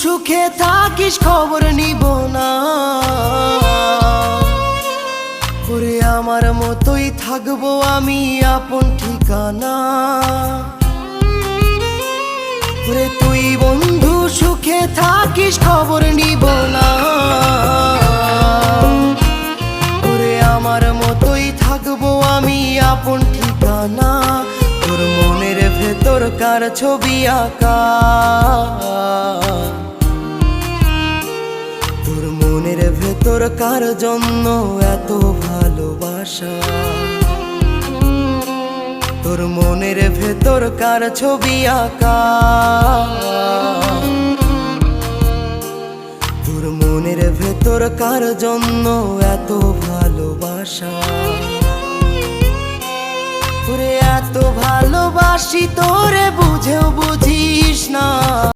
সুখে থাকিস খবর নিব না, ওরে আমার মতোই থাকবো আমি আপন ঠিকানা। ওরে তুই বন্ধু সুখে থাকিস খবর নিব না, ওরে আমার মতোই থাকবো আমি আপন ঠিকানা। তোর মনের ভেতর কার ছবি আঁকা, তোর মনের ভেতর কার জন্য এত ভালোবাসা, তোর মনের ভেতর কার ছবি আঁকা, তোর মনের ভেতর কার জন্য এত ভালোবাসা। তোরে এত ভালোবাসি তোরে বুঝেও বুঝিস না।